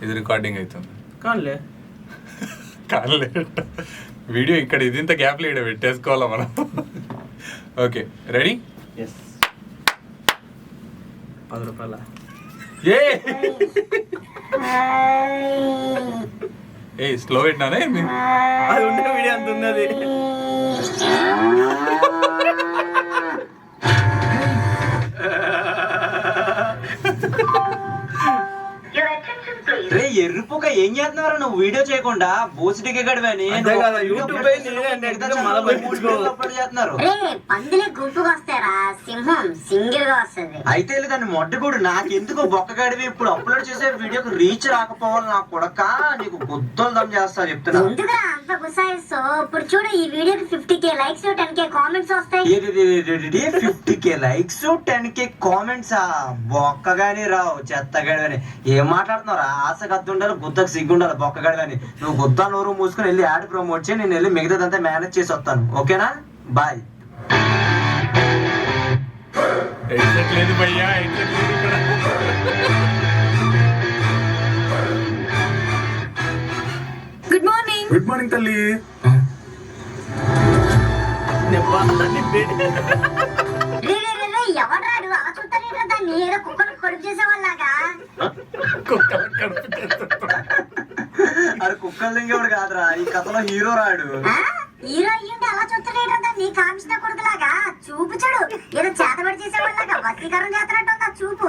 ఇది రికార్డింగ్ అవుతుంది కానులే కాదులే వీడియో ఇక్కడ ఇది ఇంత గ్యాప్లో ఇక్కడ పెట్టేసుకోవాలా మనం. Okay ready? ఎస్ 10 రూపాయల ఏ స్లో పెట్టినానే అది ఉండే వీడియో అంత ఉంది అది. రే ఎర్రిపోక ఏం చేస్తున్నారు నువ్వు వీడియో చేయకుండా బోసిటికి గడివని చేస్తున్నారు. పందులే గుంపుగా వస్తారా, సింహం సింగిల్ గా వస్తుంది. అయితే దాన్ని మొడ్డగూడు నాకెందుకు బొక్క గడివి ఇప్పుడు అప్లోడ్ చేసే వీడియోకి రీచ్ రాకపోవాలి నా కొడక నీకు గుద్దలు దమ్ చేస్తా చెప్తున్నా. ఎందుకురా అంత గుసాయిస్తో? ఇప్పుడు చూడు ఈ వీడియోకి 50k లైక్స్ 10k కామెంట్స్ వస్తాయి. 50k లైక్స్ 10k కామెంట్స్ బొక్కగాని రావు చెత్తగాడివని ఏం మాట్లాడుతున్నారా? ఆశకు అద్దుండాలి గుద్దకు సిగ్గుండాలి బొక్కగాడివని. నువ్వు గుద్ద నోరు మూసుకుని వెళ్ళి యాడ్ ప్రమోట్ చేయి, నేను వెళ్ళి మిగతాదంతా మేనేజ్ చేసి వస్తాను. ఓకేనా? బాయ్. లేదు భయ్యా ఇక్కడ. Good morning. గుడ్ మార్నింగ్ తల్లి. ఎవరాడు అలా చూస్తాను దాన్ని ఏదో కుక్కను కొడుకు చేసేవాళ్ళగా. అది కుక్కలు దింగేవాడు కాదురా, ఈ కథలో హీరో రాడు. హీరో అయ్యుంటే అలా చూస్తాడు దాన్ని కామిసిన కొడుకులాగా. చూపు చూడు ఏదో చేతబడి చేసేవాళ్ళగా వసీకరణ చేస్తున్నట్టు ఉంది ఆ చూపు.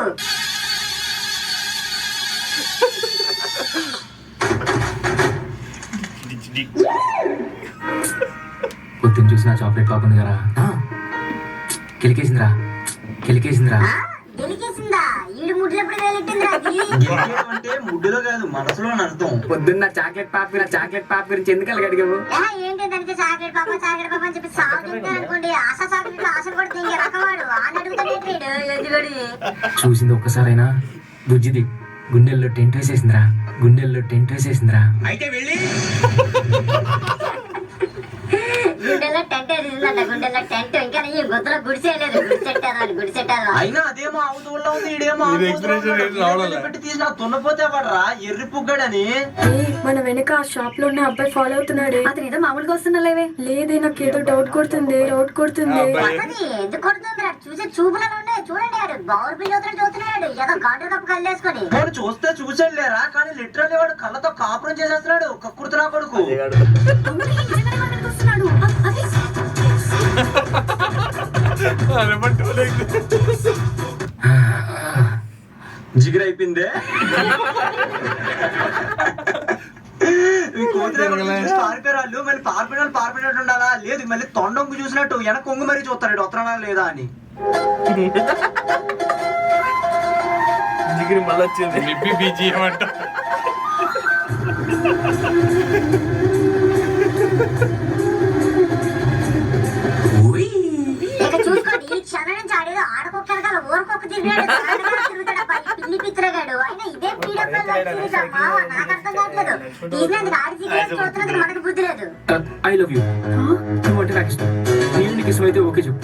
పొద్దున్న చూసిన చాక్లెట్ కాకుండా కదా కెలికేసిందిరా. గెలికేసిందా? ఈడు ముడ్లెప్పుడు వేలెట్టిందిరా అది? అంటే ముడ్డులో కాదు మనసులో అని అర్థం. పొద్దున్న చాక్లెట్ పాప గురించి ఎందుకు అడిగావు? ఏంటి దానికి చాక్లెట్ పాప అని చెప్పి సాగు తింటాను అనుకోండి. ఆశ చాక్లెట్ ఆశ పడితే ఇంక రకవాడు అని అడుగుతాడు. చూసింది ఒక్కసారైనా బుజ్జిది గుండెల్లో టెంట్ వేసేసిందిరా. అయితే వెళ్ళి గుండెల్లో టెంట్ వేసిందంట. గుండెల్లో టెంట్ ఇంకా ఈ గుద్దలో గుడిసేయలేదు. గుడిసెట్టారు అయినా అదేమో అవతూళ్ళ ఉంది, ఇదేమో పెట్టి తీసిన తున్నపోతే పడరా ఎర్రి పుగ్గాడని. మన వెనక ఆ షాప్ లో ఉన్న అబ్బాయి ఫాలో అవుతున్నాడే. అతను ఏదో మామూలుగా వస్తున్నాలేవే. లేదే నాకు ఏదో డౌట్ కొడుతుంది. ఎందుకు కొడుతుంది? చూసే చూపులలో ఉండే చూడండి. ఆడు బౌర్ బిల్ చూస్తున్నాడు ఏదో గాడు కప్పు కళ్ళేసుకొని. వాడు చూస్తే చూసాడు లేరా, కానీ లిటరల్లీ వాడు కళ్ళతో కాపురం చేసేస్తున్నాడు కక్కుర్తున్నా కొడుకు. జిగిరి అయిపోయిందే. పారిపోయారు మళ్ళీ పారిపోయినట్టు ఉండాలా? లేదు మళ్ళీ తొండొంగు చూసినట్టు వెనక కొంగు మరీ చూస్తాడు వస్తున్నాడా లేదా అని. జిగిరి మళ్ళీ వచ్చింది. చూసుకోండి ఈ క్షణం నుంచి ఆడేదో ఆడకొక్క ఊరకొక్క తిరిగాడు పిల్లి పిత్రగాడు. అయినా ఇదే నాకు అర్థం కావట్లేదు. తీసినందుకు ఆడి చూస్తున్నందుకు మనకు బుద్ధి లేదు. I love you. నువ్వు అంటే నాకు ఇష్టం. నేను నీకు ఇష్టమైతే ఓకే చెప్పు.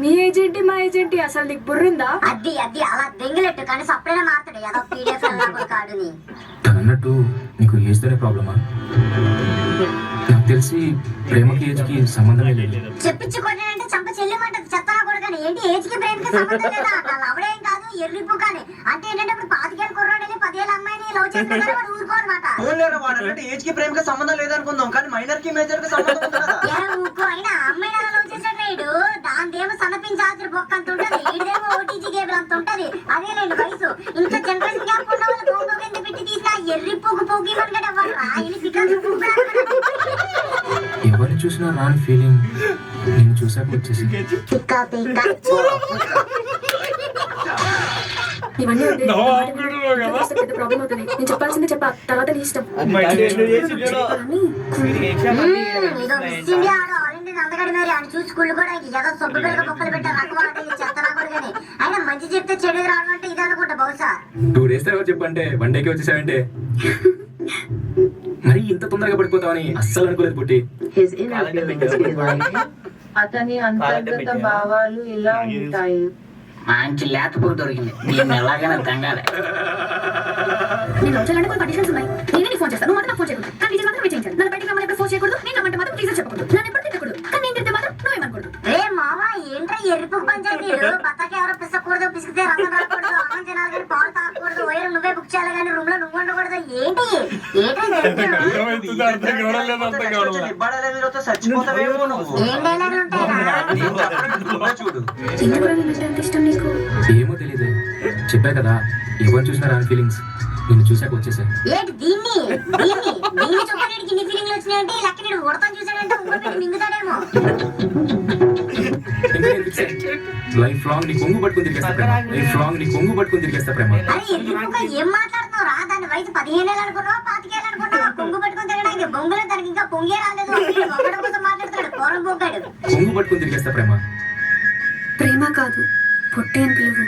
మీ ఏజెంట్ మా ఏజెంట్ అసలు నీకు బుర్రుందా? అది అలా దెంగిలెట్టు కానీ సపరేట్ మాట్లాడు ఏదో పీడిఎఫ్ కాడుని. అన్నట్టు నీకు ఏజ్తోనే ప్రాబ్లమా? నాకు తెలిసి ప్రేమకి ఏజ్ కి సంబంధమే లేదు. చెప్పించుకోండి చంప చెల్లిమంటది చెత్తనా కూడా. కానీ ఏంటి ఏజ్ కి ప్రేమకి సంబంధం లేదా? అవడేం కాదు ఎర్రిపు. కానీ అంటే ఏంటంటే ఇప్పుడు 25 ఏళ్ళ కుర్రాడని 10 ఏళ్ళ అమ్మాయిని లవ్ చేసిన వాడు ఊరుకోనమాట. ఏజ్ కి ప్రేమకి సంబంధం లేదనుకుందాం, కానీ మైనర్ కి మేజర్ కి సంబంధం ఉంది కదా. ఊరుకో. అయినా అమ్మాయి లవ్ చేసాడు రైడు. దానిదేమో సన్నపించి ఆచరి బొక్క అంత ఉంటది, ఈడేమో ఓటీజీ కేబుల్ అంత ఉంటది. అదేలేండి వయసు. ఇంత జనరేషన్ గ్యాప్ ఉన్న వాళ్ళు గోంగో కింద పెట్టి తీసిన ఎర్రి పొగ్గు పొగ్గి మనగడ ఎవరిని చూసినా రాని ఫీలింగ్ నేను చూసాక వచ్చేసి. ఇవన్నీ ప్రాబ్లం అవుతుంది. నేను చెప్పాల్సింది చెప్పా, తర్వాత నీ ఇష్టం. అందగడి మరి అని చూసి కుళ్ళు కూడా ఏదో సొబ్బు పిల్లక బొక్కలు పెట్టారు రకవాడు చెత్తనా కూడా. కానీ అయినా మంచి చెప్తే చెడు రావడం అంటే ఇది అనుకుంటా బహుశా. 2 days తర్వాత చెప్పంటే 1 day వచ్చేసావంటే మరి ఇంత తొందరగా పడిపోతావని అస్సలు అనుకోలేదు పుట్టి. అతని అంతర్గత భావాలు ఇలా ఉంటాయి. మంచి లేకపోతే దొరికింది దీన్ని ఎలాగైనా తంగాలి. నేను వచ్చాలంటే కొన్ని కండిషన్స్ ఉన్నాయి. నేనే నీకు ఫోన్ చేస్తాను, నువ్వు మాత్రం నాకు ఫోన్ చేయకూడదు. కానీ డీజే మాత్రం చేయించాలి. నన్ను బయటికి రమ్మని ఎప్పుడు ఫోన్ చేయకూడదు. నేను రమ్మంటే మాత్రం ప్లీజ్ చెప్పకూడదు. నన్ను ఎప్పుడు తిట్టకూడదు. కానీ నేను తింటే మాత్రం నువ్వేమనకూడదు. రే మావా ఏంట్రా ఎరుపు పంచాయతీలు బత్తాకి ఎవరో పిసకూడదు పిసికితే రసం రాకూడదు అన్నం తినాలి కానీ పాలు తాగకూడదు వైరం నువ్వే బుక్ చేయాలి కానీ రూమ్ లో నువ్వు ఉండకూడదు ఏంటి అర్థమవుతుందో అర్థం కావడం లేదు, అర్థం కావడం లేదు. చచ్చిపోతావేమో నువ్వు. ఏం డైలాగులు ఉంటాయిరా నేను చెప్పలేదు, నువ్వే చూడు. ఎందుకు నేనంటే అంత ఇష్టం నీకు? ఏమో తెలీదు, చెప్పా కదా ఎవరు చూసినా రాని ఫీలింగ్స్ నిన్ను చూసాక వచ్చేసాయి. ఏంటి దీన్ని చూపడానికి ఇన్ని ఫీలింగ్లు వచ్చినాయంటే లెక్క నేను ఉడతాను చూసాడంటే ఊపిరి మింగుతాడేమో లైఫ్ లాంగ్ నీ కొంగు పట్టుకుని తిరిగేస్తా ప్రేమ. లైఫ్ లాంగ్ నీ కొంగు పట్టుకుని తిరిగేస్తా ప్రేమ. అరే ఎందుకు ఏం మాట్లాడుతున్నావురా దాని వయసు 15 ఏళ్ళు అనుకున్నావా 25 ఏళ్ళు అనుకున్నావా కొంగు పట్టుకుని తిరగడానికి బొంగులో దానికి ఇంకా పొంగే రాలేదు బొంగడం కోసం మాట్లాడుతాడు పోరం బొగ్గాడు కొంగు పట్టుకుని తిరిగేస్తా ప్రేమ. ప్రేమ కాదు పొట్టి అని పిలువు.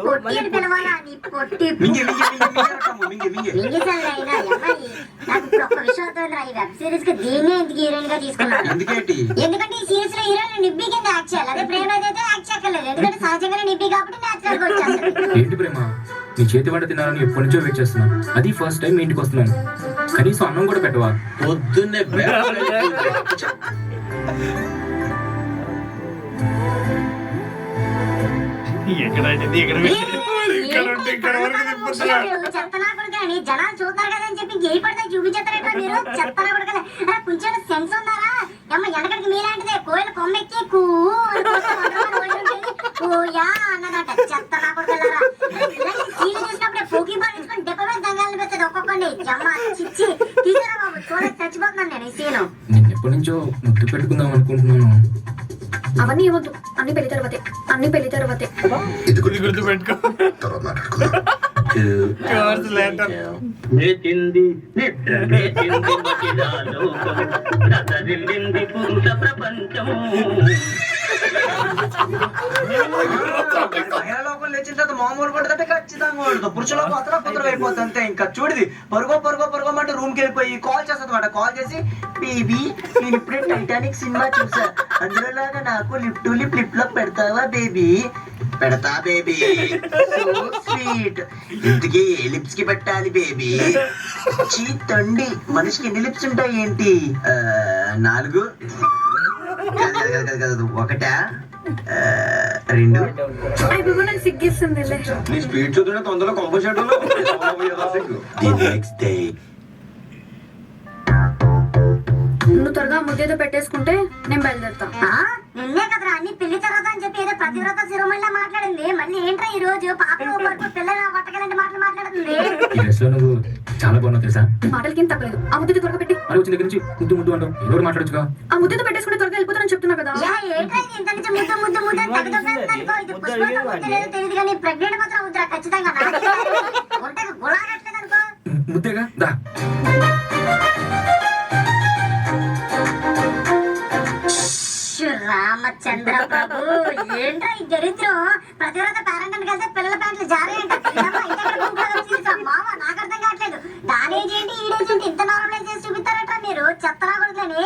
పొట్టి అని పిలవాలా నీ పొట్టి మింగి మింగి మింగి మింగి మింగి మింగి మింగేసాలైనా అమ్మాయి నాకు ఇప్పుడు ఒక్క విషయం అవుతుందిరా ఈ వెబ్ సిరీస్ కి దీన్నే ఎందుకు హీరోయిన్ గా తీసుకున్నాను ఎందుకేంటి? ఎందుకంటే ఈ సీరీస్ లో హీరోయిన్ నిబ్బి కింద యాక్ట్ చేయాలి అదే ప్రేమ అయితే యాక్ట్ చేయక్కర్లేదు ఎందుకంటే సహజంగానే నిబ్బి కాబట్టి నేచురల్ గా వచ్చేస్తుంది ఏంటి ప్రేమ, నీ చేతి వంట తినాలని ఎప్పటి నుంచో వెయిట్ చేస్తున్నాను. అది ఫస్ట్ టైం మీ ఇంటికి వస్తున్నాను. కనీసం అన్నం కూడా పెట్టవా? పొద్దున్నే చెత్తనాకుడు కానీ జనాలు చూస్తారు కదా అని చెప్పి ఏ పడితే చూపించేస్తారట మీరు చెత్తనాకుడు కదా కొంచెం సెన్స్ ఉందారా అమ్మ వెనకడికి మీలాంటిదే కోయిల కొమ్మెక్కి కూయా అన్నదట చెత్తనాకుడు కదా సీలు చూసినప్పుడే పోకి పాటించుకొని దెబ్బ మీద దంగాలను పెట్టేది ఒక్కొక్కటి అమ్మ చిచ్చి తీసారా బాబు చూడక చచ్చిపోతున్నాను నేను ఈ సీను నేను ఎప్పటి నుంచో ముద్దు పెట్టుకుందాం అనుకుంటున్నాను. అవన్నీ ఏమొద్దు, అన్ని పెళ్లి తర్వాతే. అన్ని పెళ్లి తర్వాతే. ఇది గుర్తుపెట్టుకో. Hours later. మేచింది నిద్ర మేచింది మకిలాలోకం రసరిల్లింది పురుష ప్రపంచం. మహిళా లోకం లేచిన తర్వాత మామూలు పడుతుంటే ఖచ్చితంగా ఉండదు. పురుషులకు అతల కుదర అయిపోతుంది అంతే. ఇంకా చూడది పరుగోమంటే రూమ్ కి వెళ్ళిపోయి కాల్ చేస్తుంది. కాల్ చేసి బేబీ నేను ఇప్పుడే టైటానిక్ సినిమా చూసా, అందులో లాగా నాకు lip to lip lip lock పెడతావా బేబీ? పెడతా బేబీ, సో స్వీట్. ఇంతకీ ఏ లిప్స్ కి పెట్టాలి బేబీ? చీ తండి, మనిషికి ఎన్ని లిప్స్ ఉంటాయి ఏంటి? 4 కాదు 1 2. అయిపోయి నాకు సిగ్గేస్తుంది. నీ స్పీడ్ చూస్తున్నా తొందరలో కంపోజిషన్ నెక్స్ట్ డే నువ్వు త్వరగా ముద్దేదో పెట్టేసుకుంటే నేను బయలుదేరుతా. నిన్నే కదరా అన్ని పెళ్లి తర్వాత అని చెప్పి ఏదో ప్రతివ్రత శిరోమణిలా మాట్లాడింది మళ్ళీ ఏంట్రా ఈ రోజు పాపలో వరకు పిల్లలు పట్టగలంటే మాటలు మాట్లాడుతుంది ఈ డ్రెస్ లో నువ్వు చాలా బాగున్నావు తెలుసా? మాటలకేం తప్పలేదు. ఆ ముద్దేదో త్వరగా పెట్టి. మరి వచ్చిన దగ్గర నుంచి ముద్దు అంటావు, ఎవరు మాట్లాడొచ్చుగా? ఆ ముద్దేదో పెట్టేసుకుంటే త్వరగా వెళ్ళిపోతానని చెప్తున్నా కదా. ఏంట్రా ఇది ఇంత నుంచి ముద్దు అని తగ్గదనుకో ఇది పుష్పంతో ముద్దు లేదో తెలియదు కానీ ప్రెగ్నెంట్ మాత్రం అవుతురా ఖచ్చితంగా ఒంటకి గులాగట్లేదు అనుకో ముద్దేగా దా. రామచంద్ర ప్రభు ఏంట్రా ఈ దరిద్రం ప్రతివ్రత పేరెంట్ వెళ్తే పిల్లల ప్యాంట్లు జారేయంట మామ నాకు అర్థం కావట్లేదు. దానేజ్ ఏంటి ఈడేజ్ ఏంటి ఇంత నార్మలైజ్ చేసి చూపిస్తారట మీరు చెత్తనాకూడదని.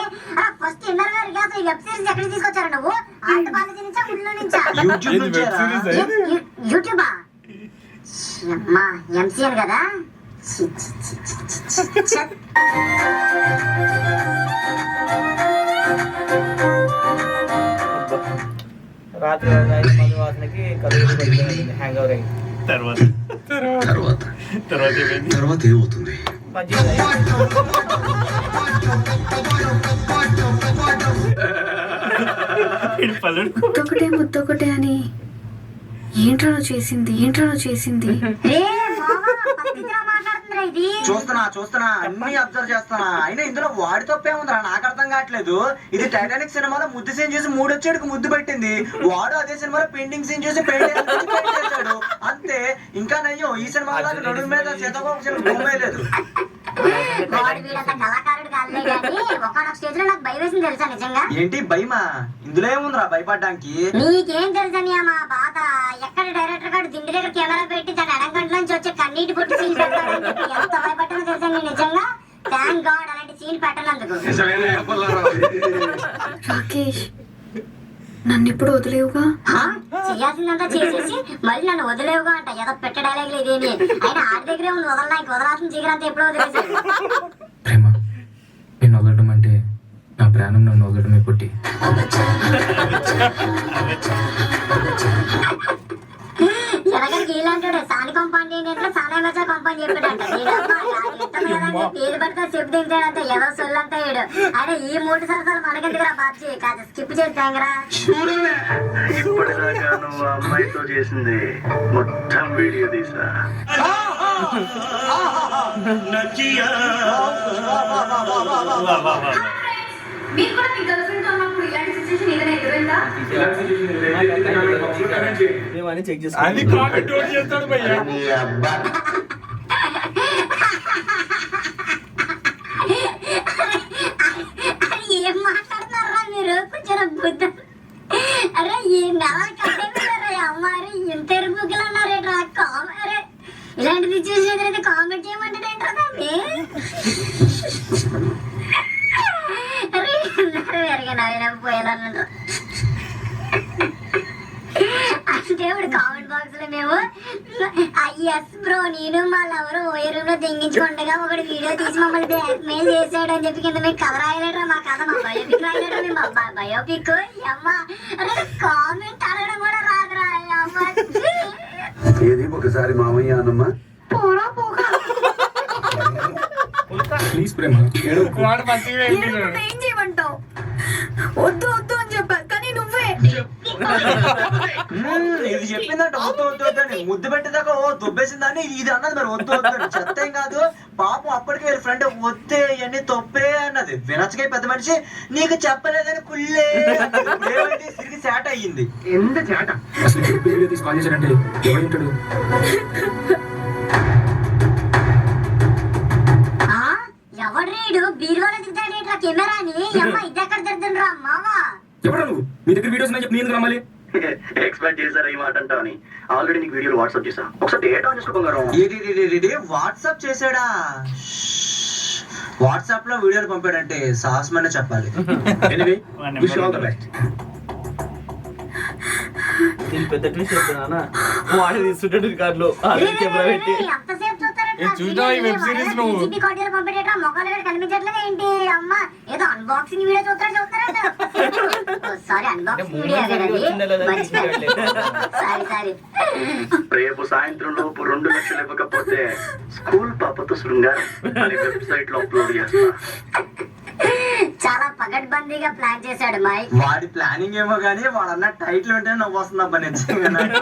ఫస్ట్ ఇన్నర్ వేర్ గా ఈ వెబ్ సిరీస్ ఎక్కడ తీసుకొచ్చారు నువ్వు? ఆర్ట్ కాలేజీ నుంచా ఊళ్ళో నుంచా? యూట్యూబా అమ్మా ఎంసీఎన్ కదా. రాత్రి 5 మంది వాసనకి కలుగు హ్యాంగ్ ఓవర్ అయింది. తర్వాత ఏమవుతుంది? ముద్దొకటే ముద్దొకటే అని ఏంట్రా నువ్వు చేసింది చూస్తున్నా అన్ని అబ్జర్వ్ చేస్తున్నా. అయినా ఇందులో వాడి తప్పే ఉందిరా, నాకు అర్థం కావట్లేదు. ఇది టైటానిక్ సినిమాలో ముద్దు సీన్ చూసి 3 వచ్చేటికి ముద్దు పెట్టింది, వాడు అదే సినిమాలో పెయింటింగ్ సీన్ చూసి పెయింట్ చేశాడు అంతే. ఇంకా నయ్యం ఈ సినిమాలో నడుము మీద సీతాకోక బొమ్మే లేదు. కళాకారుడు కాదులే కానీ ఒకనొక స్టేజ్ లో నాకు భయం వేసింది తెలుసా నిజంగా. ఏంటి భయమా? ఇందులో ఏముందిరా భయపడడానికి? నీకేం తెలుసని మా బాధ. ఎక్కడ డైరెక్టర్ గారు దిండి దగ్గర కెమెరా పెట్టి దాని ఎడంగంట నుంచి వచ్చే కన్నీటి పొట్టు సీన్ పెడతాడని చెప్పి ఎంత భయపడ్డానో తెలుసా నేను నిజంగా. థ్యాంక్ గాడ్ అలాంటి సీన్ పెట్టనందుకు. రాకేష్ నన్ను ఎప్పుడు వదిలేవుగా. చేయాల్సిందంతా చేసేసి మళ్ళీ నన్ను వదిలేవుగా అంట. ఏదో పెట్ట డైలాగులు ఇదేని. అయినా ఆడి దగ్గరే ఉంది వదలనా, ఇంక వదలాల్సిన జిగరంతా ఎప్పుడో వదిలేసాడు. ప్రేమ నేను వదలడం అంటే నా ప్రాణం నన్ను వదలడమే పుట్టి. ఎలాగని ఇలాంటాడు సాని కంపౌండ్ ఏంటంటే సానా మచ్చా కంపౌండ్ చెప్పాడంట. పేరు పడితే చెప్పు దించాడంటే ఏదో సొల్లంతా ఏడు. ఆయన ఈ 3 సంవత్సరాలు మనకెందుకురా బాబ్జీ, కాదు స్కిప్ చేస్తాంగరా. ఇప్పటిదాకా నువ్వు అమ్మాయితో చేసింది మొత్తం వీడియో తీసా. మీరు కూడా మీ గర్ల్ ఫ్రెండ్ తో ఉన్నప్పుడు ఇలాంటి సిచువేషన్ ఏదైనా ఎదురైందా? మేమని చెక్ అది కామెంట్ ఒకటి చేస్తాడు భయ్యా. నీ అబ్బా ఏం మాట్లాడుతున్నారా మీరు? కొంచెం బుద్ధి. అరే ఈ నెల కట్టారా అమ్మారు ఇంత ఎరుపులు అన్నారేట్రా. అరే ఇలాంటి సిచ్యువేషన్ ఎదురైతే కామెంట్ చేయమంటే ఏంట్రా దాన్ని? అరే నవ్వినా పోయాలన్నా అంటే ఇప్పుడు కామెంట్ బాక్స్ లో మేము ఎస్ బ్రో నేను మా లవరు ఓయే రూమ్ లో దింగించుకుండగా ఒకటి వీడియో తీసి మమ్మల్ని బ్లాక్ మెయిల్ చేసాడు అని చెప్పి కింద మీకు కథ రాయలేరా. మా కథ మా బయోపిక్ రాయలేరా. మేము బయోపిక్ అమ్మ. అరే కామెంట్ అడగడం కూడా రాదురా అమ్మ. ఏది ఒకసారి మామయ్య అన్నమ్మా. పోరా పోగా. ప్లీజ్ ప్రేమ ఏడవకు. వాడు మంచిగా ఏడవకుండా ఏం చేయమంటావు? వద్దు వద్దు అని చెప్పా కానీ నువ్వే. ఇది చెప్పిందంట వద్దు వద్దు వద్దని. ముద్దు పెట్టేదాకా ఓ దుబ్బేసిందని ఇది అన్నది. మరి వద్దు వద్దు చెత్త ఏం కాదు పాపం. అప్పటికే వీళ్ళ ఫ్రెండ్ వద్దే ఇవన్నీ తొప్పే అన్నది. వినచ్చగా పెద్ద మనిషి నీకు చెప్పలేదని కుళ్ళే అన్నది. తిరిగి శాట్ అయ్యింది. ఎంత చేట. అసలు ఇప్పుడు వీడియో తీసి కాల్ చేశాడంటే ఎవరింటాడు? ఎవడు రీడు బీరువాలో దిద్దాడేట్రా కెమెరాని. అమ్మ ఇది ఎక్కడ తిడుతుండ్రా మావా? ఎవరా నువ్వు? మీ దగ్గర వీడియోస్ ఉన్నాయి చెప్పి నేను ఎందుకు నమ్మాలి? ఎక్స్పెక్ట్ చేశారా ఈ మాట అంటావని? ఆల్రెడీ నీకు వీడియోలు వాట్సాప్ చేశా. ఒకసారి డేటా ఆన్ చేసుకోగలరు. ఇది వాట్సాప్ చేసాడా? వాట్సాప్ లో వీడియోలు పంపాడంటే సాహసమనే చెప్పాలి. Anyway wish all the best. నేను పెద్ద ట్విస్ట్ చెప్తున్నా. వాడు తీసుకుంటాడు కార్లో కెమెరా పెట్టి. ఎంతసేపు చూస్తారంటే ఏ చూద్దాం ఈ వెబ్ సిరీస్ నువ్వు. జీపీ కార్డియర్ పంపేటా మొక్కలు కూడా కనిపించట్లేదు ఏంటి అమ్మ? ఏదో అన్బాక్సింగ్ వీడియో చూస్తారంట. Sorry unboxing video sorry. రేపు సాయంత్రం లోపు 2 లక్షలు ఇవ్వకపోతే స్కూల్ పాపతో శృంగారం అనే వెబ్సైట్ లో అప్లోడ్ చేస్తా. చాలా పగడ్బందీగా ప్లాన్ చేశాడు మైక్. వాడి ప్లానింగ్ ఏమో గానీ వాడు అన్న టైటిల్ వెంటనే నవ్వు వస్తుందబ్బా. నిజంగా నాకు.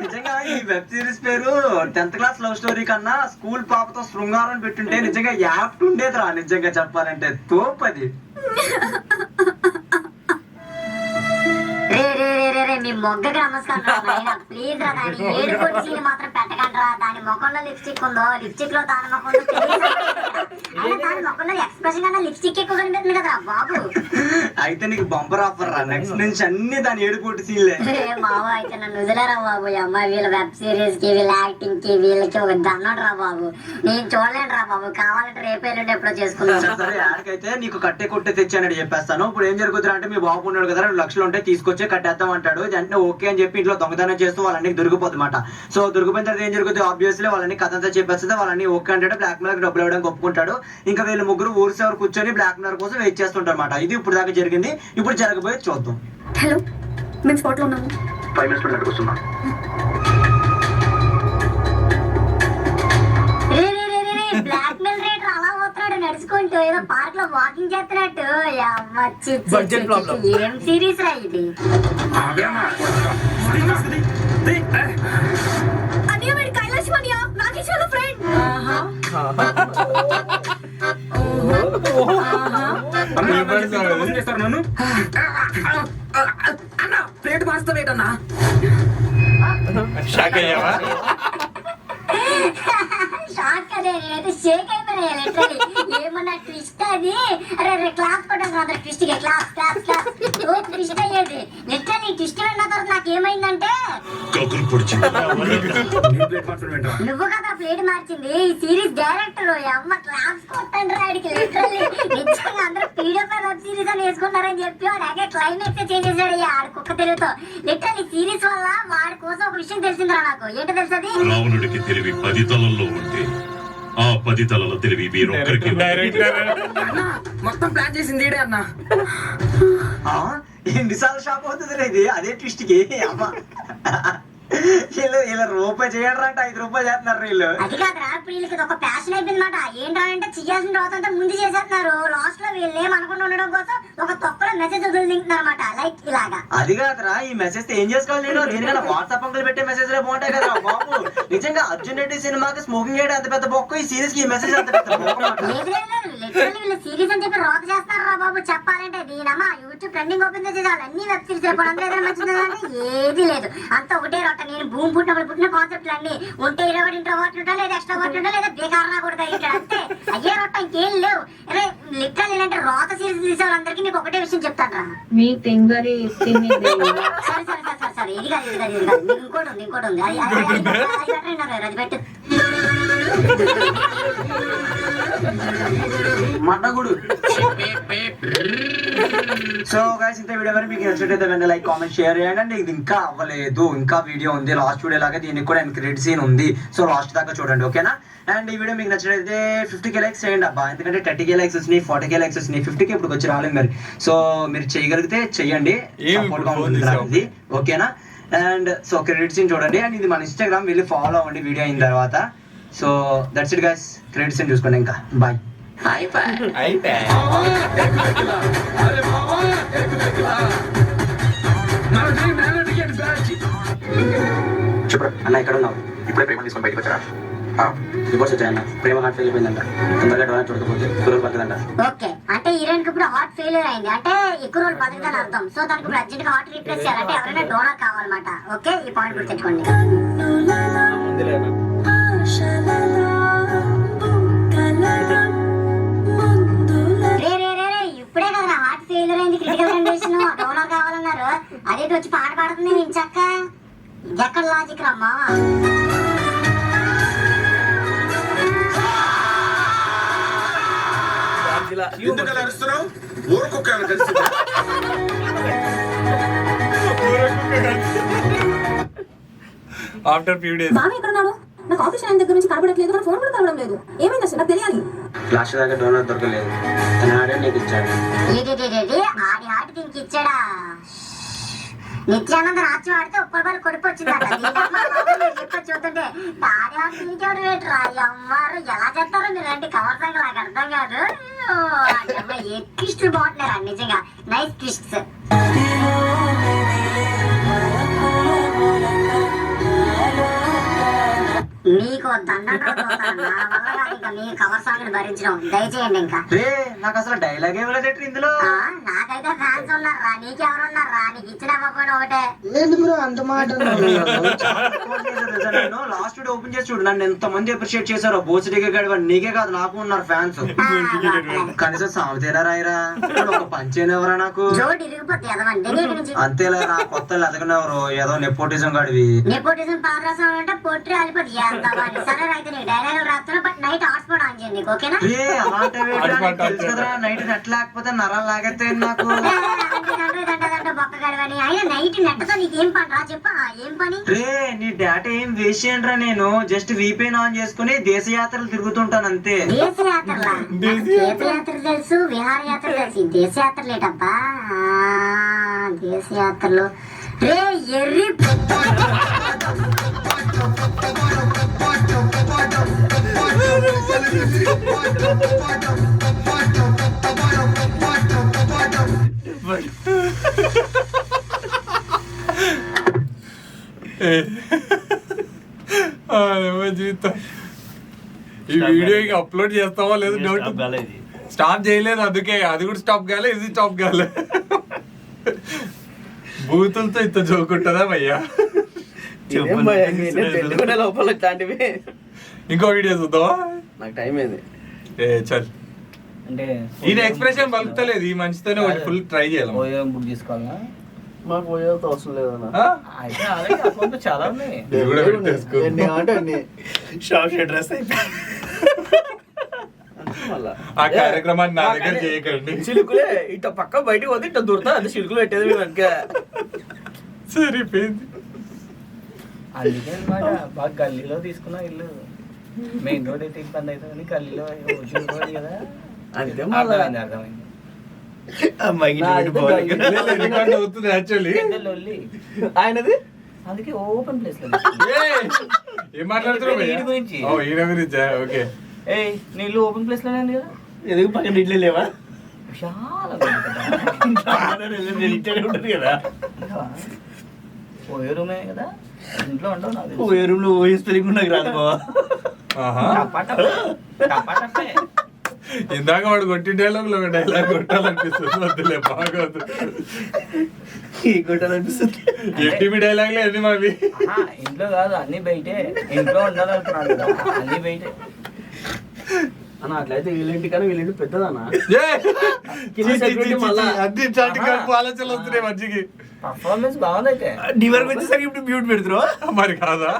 నిజంగా ఈ వెబ్ సిరీస్ పేరు 10th క్లాస్ లవ్ స్టోరీ కన్నా స్కూల్ పాపతో శృంగారం అని పెట్టుంటే నిజంగా యాప్ట్ ఉండేది రా. నిజంగా చెప్పాలంటే తోపది. రే మీ మొగ్గకి నమస్కారం. ప్లీజ్ రా దాని 7 కోటి సీన్ మాత్రం పెట్టకండి రా. దాని ముఖంలో లిప్స్టిక్ ఉందో లిప్స్టిక్ లో దాని ముఖంలో దాని ముఖంలో ఎక్స్ప్రెషన్ కన్నా లిప్స్టిక్ ఎక్కువ కనిపిస్తుంది కదా బాబు. అయితే నీకు బంపర్ ఆఫర్ రా. నెక్స్ట్ నుంచి అన్ని దాని 7 కోటి సీన్లే. బాబు అయితే నన్ను వదిలేరా బాబు. అమ్మ వీళ్ళ వెబ్ సిరీస్ కి వీళ్ళ యాక్టింగ్ కి వీళ్ళకి ఒక దన్నాడు రా బాబు. నేను చూడలేను రా బాబు. కావాలంటే రేపే నుండి ఎప్పుడో చేసుకున్నాను. సరే యాడికైతే నీకు కట్టే కొట్టే తెచ్చానని చెప్పేస్తాను. ఇప్పుడు ఏం జరుగుతుంది అంటే మీ బాబు ఉన్నాడు కదా 2 లక్షలు ఉంటే తీసుకొచ్చే కట్టేద్దాం అంటాడు. అంటే ఓకే అని చెప్పి ఇంట్లో దొంగతనం చేస్తూ వాళ్ళని దొరికిపోతుంది మాట. సో దొరికిపోయిన తర్వాత ఏం జరుగుతుంది? ఆబ్వియస్లీ వాళ్ళని కథ అంతా చెప్పేస్తుంది. వాళ్ళని ఓకే అంటే బ్లాక్ మెయిల్ డబ్బులు ఇవ్వడానికి ఒప్పుకుంటాడు. ఇంకా వీళ్ళు ముగ్గురు ఊరిసేవారు కూర్చొని బ్లాక్ మెయిల్ కోసం వెయిట్ చేస్తుంటారు అనమాట. ఇది ఇప్పుడు దాకా జరిగింది. ఇప్పుడు జరగబోయేది చూద్దాం. హలో మేము స్పాట్ లో ఉన్నాము. 5 minutes లో వస్తున్నా. బ్లాక్ మెయిల్ రేటర్ అలా పోతున్నాడు నడుచుకుంటూ ఏదో పార్క్ లో వాకింగ్ చేస్తున్నట్టు. Budget problem. ఏం సిరీస్ రా ఇది? అన్నయ్య వీడి కైలాష్ అన్నయ్య నాగేష్ వాళ్ళ ఫ్రెండ్. చేస్తారు నన్ను. అన్న ప్లేట్ మార్స్తావేటన్నా? షాక్ అయ్యావా? షాక్ అదే నేనైతే షేక్ అయిపోయా లిటరలీ. ఏమన్నా ట్విస్ట్ అది. అరే క్లాస్ కొట్టాను కదా ట్విస్ట్ కి. క్లాస్ ట్విస్ట్ అయ్యేది లిటరలీ. ట్విస్ట్ అయిన తర్వాత నాకు చివరికి ఏమైందంటే కకులు పొడిచింది నువ్వు కదా ప్లేట్ మార్చింది. ఈ సిరీస్ డైరెక్టర్ అమ్మ క్లాప్స్ కొట్టండి రాడికి లిటరల్లీ నిజంగా అందరూ పీడిఎఫ్ వెబ్ సిరీస్ అని వేసుకుంటారని చెప్పి వాడు అదే క్లైమాక్స్ చేంజ్ చేశాడు ఆడు కుక్క తెలుగుతో. లిటరల్లీ సిరీస్ వల్ల వాడి కోసం ఒక విషయం తెలిసిందిరా నాకు. ఏంటో తెలుసది? రావణుడికి తెలివి 10 తలల్లో ఉంటే ఆ 10 తలల తెలివి వీరొక్కరికి మొత్తం ప్లాన్ చేసింది ఈడే అన్న. ఎన్నిసార్లు షాప్ అవుతుంది ఇది అదే ట్విస్ట్ కి అమ్మ. వీళ్ళు రూపాయి చేయడం అంటే 5 రూపాయలు చేస్తున్నారు వీళ్ళు. అది కాదురా, ఇప్పుడు వీళ్ళకి ఒక ప్యాషన్ అయిపోయింది మాట. ఏంటంటే చేయాల్సిన రోజంతా ముందు చేసేస్తున్నారు. లాస్ట్ లో వీళ్ళు ఏమనుకుంటూ ఉండడం కోసం ఒక తొక్కలో మెసేజ్ వదిలింటున్నారు అనమాట. లైక్ ఇలాగా. అది కాదురా, ఈ మెసేజ్ ఏం చేసుకోవాలి నేను? దేనికన్నా వాట్సాప్ అంకులు పెట్టే మెసేజ్ లే బాగుంటాయి కదా బాబు. నిజంగా అర్జున్ రెడ్డి సినిమాకి స్మోకింగ్ చేయడం అంత పెద్ద బొక్క, ఈ సీరీస్ కి ఈ మెసేజ్ అంత పెద్ద బొక్క. లేదు లేదు లేదు, లిటరల్లీ వీళ్ళు సీరీస్ అని చెప్పి రోత చేస్తారా బాబు. చెప్పాలంటే దీనమ్మా యూట్యూబ్ ట్రెండింగ్ ఓపెన్ చేసి అన్ని వెబ్ సిరీస్ అయిపోవడం ఏదైనా మంచిది అంటే ఏది లేదు. అంత ఒకటే రొట్ట. నేను భూమి పుట్టినప్పుడు పుట్టిన కాన్సెప్ట్లు అన్ని ఉంటే 20 ఇంట్రోవర్ట్ ఉంటా, లేదా ఎక్స్ట్రోవర్ట్ ఉంటా, లేదా బేకారనా కూడా ఉంటాడు అంతే. అయ్యే రొట్ట ఇంకేం లేవు. అరే లిటరల్ ఏంటంటే రోత సీరీస్ తీసే వాళ్ళందరికీ నీకు ఒకటే విషయం చెప్తాను రా. మీ తింగరి సరే సరే సరే సరే సరే ఇది కాదు ఇది కాదు ఇది కాదు. నీకు ఇంకోటి ఉంది ఇంకోటి ఉంది. అది పెట్టు. మట్టగుడు. సో గైస్ ఇంత వీడియో మరి మీకు నచ్చినట్లయితే వెంటనే లైక్ కామెంట్ షేర్ చేయండి. అండ్ ఇది ఇంకా అవ్వలేదు, ఇంకా వీడియో ఉంది. లాస్ట్ వీడియో లాగా దీనికి కూడా క్రెడిట్ సీన్ ఉంది. సో లాస్ట్ దాకా చూడండి ఓకేనా. అండ్ ఈ వీడియో మీకు నచ్చినట్లయితే 50K లైక్స్ చేయండి అబ్బా. ఎందుకంటే 30K లైక్స్ వచ్చినాయి, 40K లైక్స్ వచ్చినాయి, 50K ఇప్పుడు వచ్చి రాలేదు మరి. సో మీరు చేయగలిగితే చెయ్యండి, సపోర్ట్ గా ఉంటుంది ఇది ఓకేనా. అండ్ సో క్రెడిట్ సీన్ చూడండి. అండ్ ఇది మన ఇన్స్టాగ్రామ్ వెళ్ళి ఫాలో అవ్వండి వీడియో అయిన తర్వాత. So that's it guys, credit scene చూసుకోండి. ఇంకా బాయ్. చెప్పరా అన్న ఎక్కడ ఉన్నావు? ఇప్పుడే ప్రేమ తీసుకొని బయటకు వచ్చారా? రిపోర్ట్స్ వచ్చాయన్న, ప్రేమ హార్ట్ ఫెయిల్ అయిపోయిందంట. తొందరగా డోనర్ చూడకపోతే కుర్రోలు పక్కదంట. ఓకే అంటే హీరోయిన్ కి ఇప్పుడు హార్ట్ ఫెయిల్యూర్ అయింది అంటే ఎక్కువ రోజులు బతుకుతాను అర్థం. సో దానికి ఇప్పుడు అర్జెంట్ గా హార్ట్ రీప్లేస్ చేయాలంటే ఎవరైనా డోనర్ కావాలన్నమాట. ఓకే ఈ పాయింట్ గుర్తుంచుకోండి. రే రే రే రే ఇప్పుడే కదా హార్ట్ ఫెయిల్యూర్ అయింది, క్రిటికల్ కండిషన్, డోనర్ కావాలన్నారు. అదేంటి వచ్చి పాట పాడుతుంది నేను చక్క. ఇది ఎక్కడ లాజిక్ రమ్మా? ఎందుకలా అరుస్తున్నావు? ఊరుకొక్క కలిసి ఆఫ్టర్ ఫ్యూ డేస్ బాబు ఎక్కడ ఉన్నాడు? నాకు ఆఫీస్ ఆయన దగ్గర నుంచి కనబడట్లేదు, నా ఫోన్ కూడా కలవడం లేదు. ఏమైంది అసలు నాకు తెలియాలి. లాస్ట్ దాకా డోనర్ దొరకలేదు, తన ఆడే నీకు ఇచ్చాడు. ఏంటి ఆడి హార్ట్ దీనికి ఇచ్చాడా? నిత్యానంద రాజ్యం ఆడితే ఒక్కరు కొడుపు వచ్చిందట. చెప్ప చూస్తుంటే ఆడి హార్ట్ దీనికెవడు వేటరా? అమ్మారు ఎలా చేస్తారో మీరు అంటే కవర్ సంగ నాకు అర్థం కాదు. ఏ ట్విస్టులు బాగుంటున్నారా నిజంగా, నైస్ ట్విస్ట్స్. మీకు దండం నా వల్ల కాదు ఇంకా మీ కవర్ సాంగ్ భరించడం. దయచేయండి ఇంకా. నాకు అసలు డైలాగ్ ఇవ్వలేదు ఇందులో. నాకైతే ఫ్యాన్స్ ఉన్నారా, నీకెవరున్నారా? నీకు ఇచ్చిన అవ్వకపోయినా ఒకటే. ఎందుకు అంత మాట? లాస్ట్ వీడియో ఓపెన్ చేసి చూడు, నన్ను ఎంత మంది అప్రిషియేట్ చేశారో. బోసిడీకే గడివాడు, నీకే కాదు నాకు ఉన్నారు ఫ్యాన్స్. కనీసం సామెతేనా రాయరా, ఒక పంచేనా ఎవరా నాకు? జోడి ఇరిగిపోతే ఎదవండి. అంతేలా నా కొత్త ఎదగనెవరు, ఏదో నెపోటిజం గడివి. నెపోటిజం పాదరసం అంటే పోట్రీ అలిపోతే సరే అయితే నీకు డైలాగ్ రాస్తున్నా. బట్ నైట్ హాట్స్పాట్ ఆన్ చేయండి ఓకేనా? నైట్ నెట్ లేకపోతే నరాలు లాగేస్తాయి నాకు. బొక్క గడవని అయినా నైట్ నెట్ తో నీకు ఏం పని రా చెప్పా? ఏం పని రే? నీ డేటా ఏం వేస్ట్ చేయండి రా. నేను జస్ట్ VPN ఆన్ చేసుకుని దేశయాత్రలు తిరుగుతుంటాను అంతే. దేశయాత్రలా? తీర్థయాత్ర తెలుసు, విహారయాత్ర తెలుసు, దేశయాత్రలు ఏటబ్బా? దేశయాత్రలు రే ఎర్రి జీవితం. ఈ వీడియో ఇక అప్లోడ్ చేస్తావా లేదు డౌట్. స్టాప్ చేయలేదు అందుకే, అది కూడా స్టాప్ కాలే, ఇది స్టాప్ కాలే. బూతులతో ఇంత జోకుంటుందా భయ్యా? లోపల ఇట్లాంటివి. ఇంకో వీడియో చూద్దామా? నాకు టైం అయింది. చల్ అంటే ఈయన ఎక్స్ప్రెషన్ పలుకుతలేదు, ఈ మంచితోనే ఒకటి ఫుల్ ట్రై చేయాలి. బుక్ చేసుకోవాలా? మాకు పోయేది అవసరం లేదన్నా. ఆ? అయితే అలాగే అకౌంట్ చాలా ఉన్నాయి. ఇది కూడా పెట్టేసుకో. ఎన్ని అంటే అన్ని. షాప్ డ్రెస్ అయితే మళ్ళా ఆ కార్యక్రమాన్ని నా దగ్గర చేయకండి. చిలుకులే ఇట్ట పక్క బయటికి పోతే ఇట్ట దూరుతా అది చిలుకులు పెట్టేది మీ వెనక. సరిపోయింది. అందుకే అనమాట బాగా గల్లీలో తీసుకున్న ఇల్లు. మెయిన్ రోడ్ అయితే ఇబ్బంది అవుతుంది, గల్లీలో రోడ్ కదా. అంతే అర్థమైంది అర్థమైంది. రికార్డ్ అవుతుంది యాక్చువల్లీ. పెద్ద లొల్లి. ఆయనది అందుకే ఓపెన్ ప్లేస్ లో ఏం మాట్లాడుతున్నావు భయ్యా? ఈయన గురించి. ఓ, ఈయన గురించా? ఓకే. ఏయ్ నీ ఇల్లు ఓపెన్ ప్లేస్ లోనే ఉంది కదా. ఎందుకు పక్కన ఇడ్లీ లేవా? చాలా ఉంది కదా. పోయే రూమే కదా, ఇంట్లో ఉంటావు నాకు తెలుసు. ఏ రూమ్ లో ఊహిస్తే నాకు రాదు బావా. ఆహా. టపాటపే, టపాటపే. ఇందాక వాడు కొట్టి డైలాగ్ లో ఒక డైలాగ్ కొట్టాలనిపిస్తుంది. వద్దులే, బాగోదు. కొట్టాలనిపిస్తుంది. ఎట్టిమి డైలాగ్లే అన్ని మావి. ఆహా, ఇంట్లో కాదు అన్ని బయటే. ఇంట్లో ఉండాలనుకున్నాను కదా, అన్ని బయటే. అన్న అట్లయితే వీళ్ళింటి కానీ వీళ్ళింటి పెద్దదన్నా. అన్ని చాటి కలుపు ఆలోచనలు వస్తున్నాయి మంచికి. పర్ఫార్మెన్స్ బాగుంది అయితే. డివర్ వచ్చేసరికి ఇప్పుడు మ్యూట్ పెడుతురు. మరి కాదా?